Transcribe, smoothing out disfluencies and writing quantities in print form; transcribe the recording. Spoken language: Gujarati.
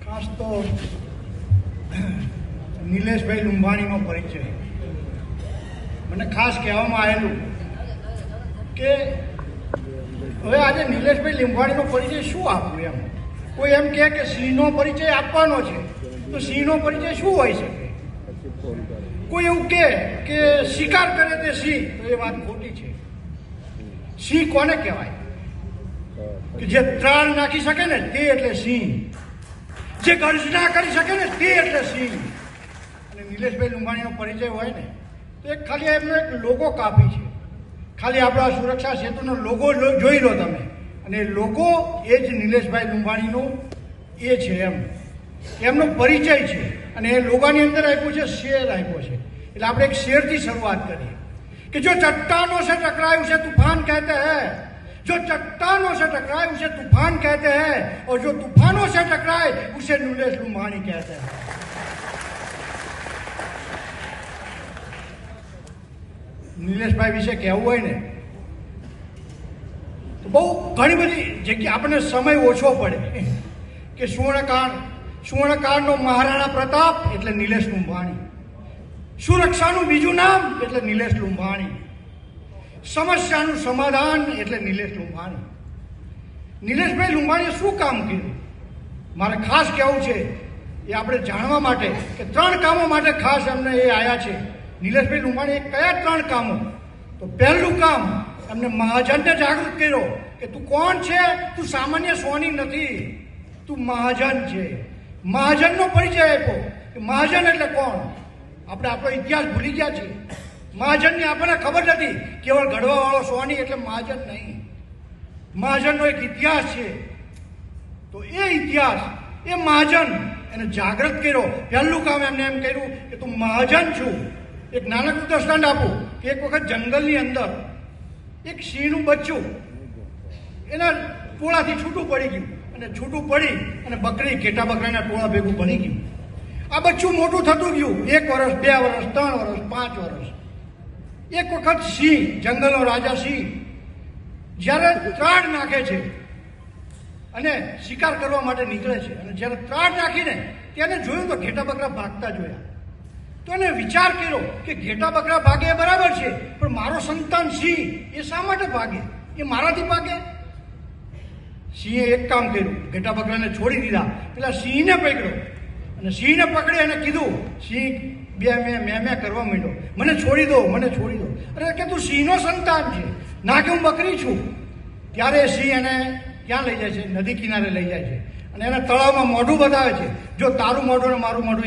ખાસ તો નિલેશભાઈ લુંબાણીનો પરિચય મને ખાસ કહેવામાં આવેલું કે હવે આજે નિલેશભાઈ લુંબાણીનો પરિચય શું આપવું એમ. કોઈ એમ કહે કે સિંહનો પરિચય આપવાનો છે તો સિંહનો પરિચય શું હોઈ શકે. કોઈ એવું કહે કે શિકાર કરે તે સિંહ, તો એ વાત ખોટી છે. સિંહ કોને કહેવાય કે જે ત્રાણ નાખી શકે ને તે એટલે સિંહ, જે ગર્જના કરી શકે ને તે એટલે સિંહ. અને નિલેશભાઈ લુંબાણીનો પરિચય હોય ને તો એક ખાલી એમનો એક લોગો કાપી છે. ખાલી આપણા સુરક્ષા સેતુનો લોગો જોઈ લો તમે, અને લોગો એ જ નિલેશભાઈ લુંબાણીનો એ છે એમનો પરિચય છે. અને એ લોગાની અંદર આપ્યું છે, શેર આપ્યો છે. એટલે આપણે એક શેરથી શરૂઆત કરીએ કે જો ચટ્ટાनों से टकराए उसे तूफान कहते हैं, जो चट्टानों से टकराए उसे तूफान कहते हैं, और जो तूफानों से टकराए उसे निलेश लुंबाणी कहते हैं. નિલેશભાઈ વિશે કહેવું હોય ને તો બહુ ઘણી બધી જગ્યા આપણને સમય ઓછો પડે કે સુવર્ણકાળનો મહારાણા પ્રતાપ એટલે નિલેશ લુંબાણી, સુરક્ષાનું બીજું નામ એટલે નિલેશ લુંબાણી, સમસ્યાનું સમાધાન એટલે નિલેશ લુંબાણી. નિલેશભાઈ લુંબાણીએ શું કામ કર્યું મારે ખાસ કહેવું છે એ આપણે જાણવા માટે કે 3 કામો માટે ખાસ એમને એ આવ્યા છે. નિલેશભાઈ લુંબાણીએ કયા 3 કામો? તો પહેલું કામ, એમને મહાજનને જાગૃત કર્યો કે તું કોણ છે, તું સામાન્ય સોની નથી, તું મહાજન છે. મહાજનનો પરિચય આપ્યો કે મહાજન એટલે કોણ. આપણે આપણો ઇતિહાસ ભૂલી ગયા છીએ. મહાજનની આપણને ખબર નથી. કેવળ ઘડવાવાળો સોની એટલે મહાજન નહીં. મહાજનનો એક ઇતિહાસ છે. તો એ ઇતિહાસ, એ મહાજન એને જાગૃત કર્યો. પહેલું કામ એમને એમ કર્યું કે તું મહાજન છું. એક નાનકડું દ્રષ્ટાંત આપું કે એક વખત જંગલની અંદર એક સિંહનું બચ્ચું એના ટોળાથી છૂટું પડી ગયું, અને છૂટું પડી અને બકરી ઘેટા બકરાના ટોળા ભેગું બની ગયું. આ બચ્ચું મોટું થતું ગયું, 1 વર્ષ, 2 વર્ષ, 3 વર્ષ, 5 વર્ષ. એક વખત સિંહ, જંગલનો રાજા સિંહ જ્યારે ત્રાડ નાખે છે અને શિકાર કરવા માટે નીકળે છે, અને જ્યારે ત્રાડ નાખીને તેને જોયું તો ઘેટા બકરા ભાગતા જોયા. તો એને વિચાર કર્યો કે ઘેટા બકરા ભાગે એ બરાબર છે, પણ મારો સંતાન સિંહ એ શા માટે ભાગે, એ મારાથી ભાગે. સિંહે એક કામ કર્યું, ઘેટા બકરાને છોડી દીધા, પેલા સિંહને પકડ્યો, અને સિંહને પકડી અને કીધું, સિંહ મેં કરવા માંડ્યો, મને છોડી દો, મને છોડી દો. અરે કે તું સિંહનો સંતાન છે, ના કે હું બકરી છું. ત્યારે સિંહ એને ક્યાં લઈ જાય છે? નદી કિનારે લઈ જાય છે, અને એને તળાવમાં મોઢું બતાવે છે, જો તારું મોઢું ને મારું મોઢું